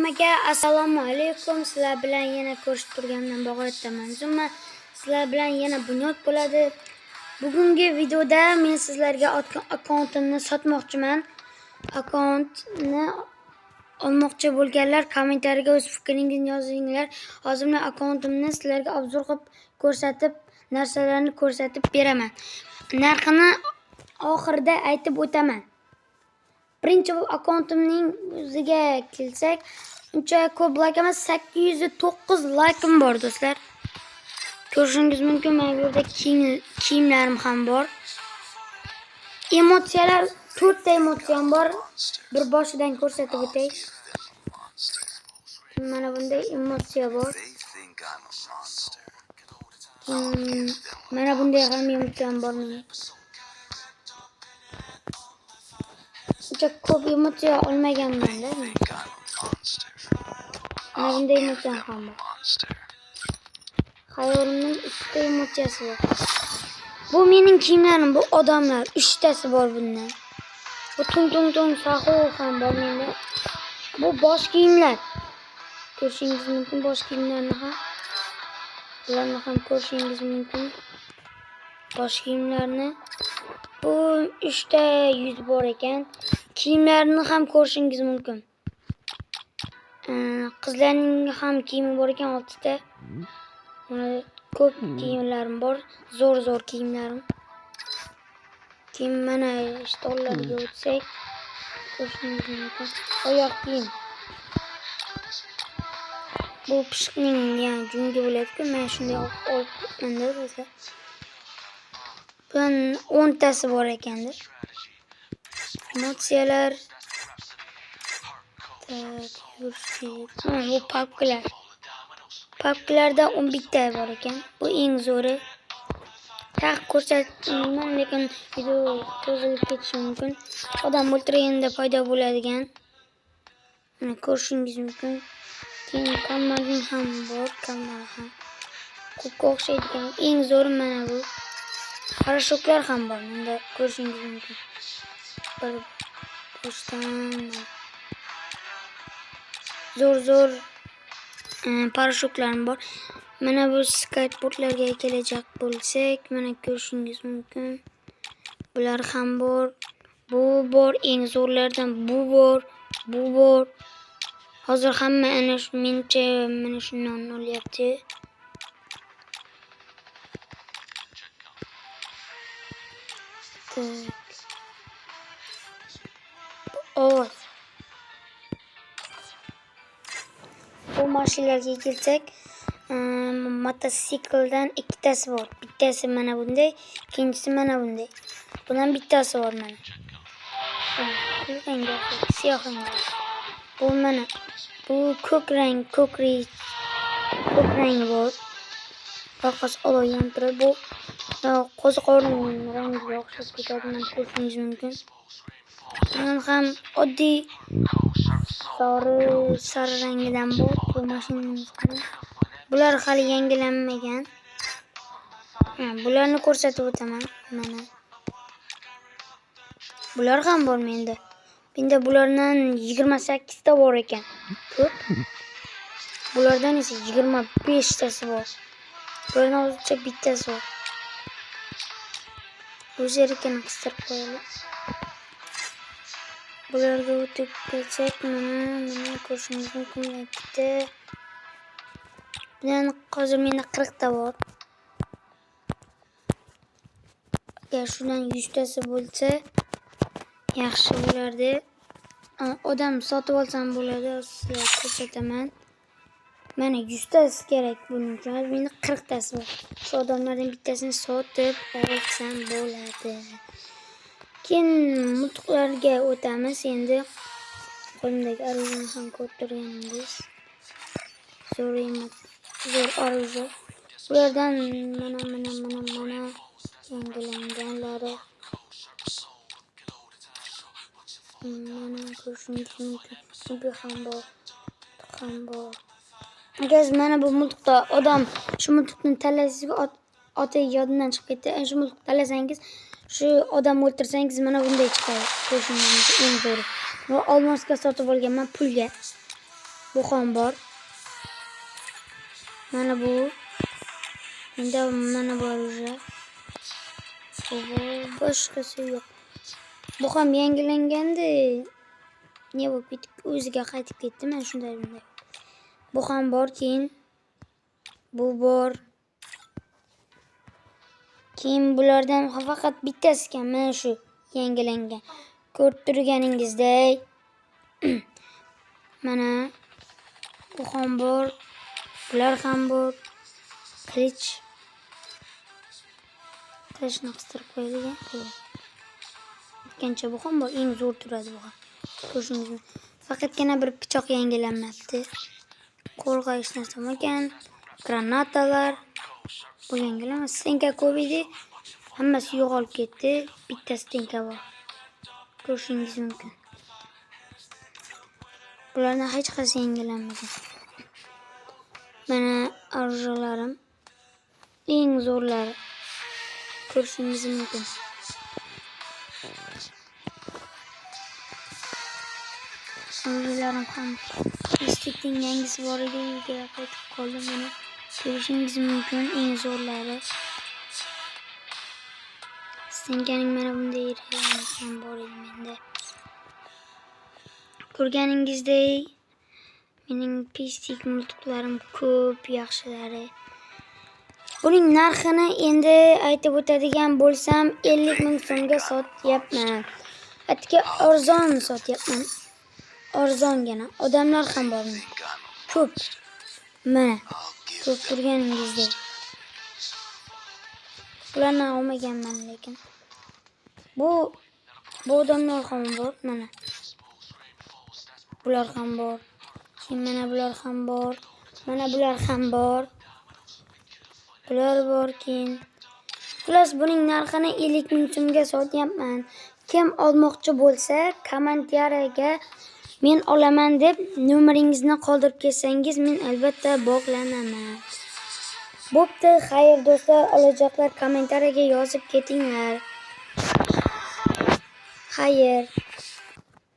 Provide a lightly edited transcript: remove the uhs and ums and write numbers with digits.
Hammaga assalomu alaykum. Sizlar bilan yana ko'rishib turganimdan bog'layapman. Zumma sizlar bilan yana bunyod bo'ladi. Bugungi videoda men sizlarga akkauntimni sotmoqchiman. Akkauntni olmoqchi bo'lganlar kommentariyaga o'z fikringizni yozinglar. Hozir men akkauntimni sizlarga obzor qilib ko'rsatib, narsalarni ko'rsatib beraman. Narxini oxirida aytib o'taman. Birinchi akkauntimning o'ziga kelsak, uncha ko'p like emas, 809 like'im bor do'stlar. Ko'rishingiz mumkin, mana bu yerda kiyimlarim ham bor. Emotsiyalar 4 ta emotsiyam bor. Bir boshidan ko'rsatib o'tay. Mana bunday emotsiya bor. Mana bunday ham emotsiyam bor. Uncha ko'p emotsiya olmaganman-da. Mana bunday emotsiya ham bor. Hayolimning 2 ta emotsiyasi bor. Bu mening kiyimlarim, bu odamlar 3 tasi bor bundan. Bu tung saxo ham bor menda. Bu bosh kiyimlar. Ko'rishingiz mumkin bosh kiyimlarni ham. Bularni ham ko'rishingiz mumkin. Bosh kiyimlarni. Bu 3 ta yuz bor ekan. Kiyimlarini ham ko'rishingiz mumkin. Qizlarning ham kiyimi bor ekan 6 ta. Ko'p kiyimlarim bor, zo'r kiyimlarim. Kiyim mana shtollarga o'tsak, ko'rishingiz mumkin. Oyoq kiyim. Bu pishiqning, ya'ni jungi bo'ladi-ku, men shunday olibman-da do'stlar. Bundan 10 tasi bor ekanda. Emotsiyalar. Bu papkalar. Papkalarda 11 ta bor ekan. Bu eng zo'ri. Ko'rsatmayman, lekin video cho'zilib ketishi mumkin. Odam o'ltirganda paydo bo'ladigan. Mana ko'rishingiz mumkin. Keyin kammaring ham bor, kammar ham. Ko'pga o'xshaydigan eng zo'ri mana bu. Parashutlar ham bor, bunda ko'rishingiz mumkin. Bir boshdan zo'r parashutlarim bor. Mana bu skateboardlarga kelajak bo'lsak, mana ko'rishingiz mumkin. Bular ham bor. Bu bor, eng zo'rlardan bu bor. Hozir hamma ana shu mencha mana shundan olyapti. Bu mashinalarga kelsak, mototsikldan 2 tasi bor. Bittasi mana bunday, ikkinchisi mana bunday. Bundan bittasi bor mana. Siyoh rang. Bu mana. Bu ko'k rangi bor. Orqasi olov yonib turadi. Bu qo'ziqorin rangiga o'xshab ketadi, mana ko'rishingiz mumkin. Bundan ham oddiy sari rangidan bor. Bu mashinamiz. Bular hali yangilanmagan. Bularni ko'rsatib o'taman. Mana. Bular ham bor menda. Menda bulardan 28 ta bor ekan. Ko'p. Bulardan esa 25 tasi bor. Bulardan hozircha bittasi bor. O'zi erkini qistirib qo'yamiz. Bularga o'tib ketsak, mana ko'rishingiz mumkin bitta. Bundan hozir menda 40 ta bor. Agar shundan 100 tasi bo'lsa, yaxshi bo'lardi. Odam sotib olsam bo'ladi, sizlarga ko'rsataman. Mana 100 tasi kerak buning uchun. Menda 40 tasi bor. Shu odamlardan bittasini sotib olsam bo'ladi. Keyin multiqlarga o'tamiz endi. Qo'limdagi orujani ham ko'rib turganingiz. Zo'r oruja. Bulardan mana yangilanganlari. Mana ko'rishingiz mumkin. Bu ham bor. Agar mana bu multiqda odam shu multiqni tanlasizga oti yodimdan chiqib ketdi. Shu multiqni tanlasangiz, shu odam o'ltirsangiz mana bunday chiqadi. Ko'rishingiz mumkin eng zo'ri. Bu olmosga sotib olganman pulga. Bu ham bor. Mana bu. Endi mana bor уже. Boshqasi yo'q. Bu ham yangilangandi. Ne bo'lib ketdi? O'ziga qaytib ketdi. Mana shunday. Bu ham bor, keyin bu bor. Keyin bulardan faqat bittasi ekan, mana shu yangilangan. Ko'rib turganingizdek. Mana bu ham bor. Bular ham bor. Qilichni qistirib qo'yadigan. Ikkinchi bu ham bor, eng zo'r turadi bu ham. Ko'rishingiz. Faqatgina bir pichoq yangilanmabdi. Qo'lga hech narsa bo'lmagan. Granatalar. Bu yangilanmas. Stenka ko'p edi. Hammasi yo'qolib ketdi. Bitta stenka bor. Ko'rishingiz mumkin. Bularning hech qaysi yangilanmagan. Mana orzularim. Eng zo'rlari. Ko'rishingiz mumkin. Orzularim ham istikning yangisi bor edi. Uyga qaytib qoldim. Mana ko'rishingiz mumkin, eng zo'rlari. Stenkaning mana bunday rangli ham bor edi menda. Ko'rganingizdek, mening pistik multiklarim ko'p yaxshilari. Buning narxini endi aytib o'tadigan bo'lsam, 50 ming so'mga sotyapman. Atga arzon sotyapman. Arzongina. Odamlar ham bor. Ko'p. Mana ko'p turganingizdek. Bularni olmaganman lekin. Bu odamlar ham bor, mana. Bular ham bor. Keyin mana bular ham bor. Mana bular ham bor. Bular bor keyin. Xullas buning narxini 50 ming so'mga sotyapman. Kim olmoqchi bo'lsa, kommentariyaga men olaman deb nomeringizni qoldirib ketsangiz, men albatta bog'lanaman. Bo'pti, xayr do'stlar, olajoqlar kommentariyaga yozib ketinglar. Xayr.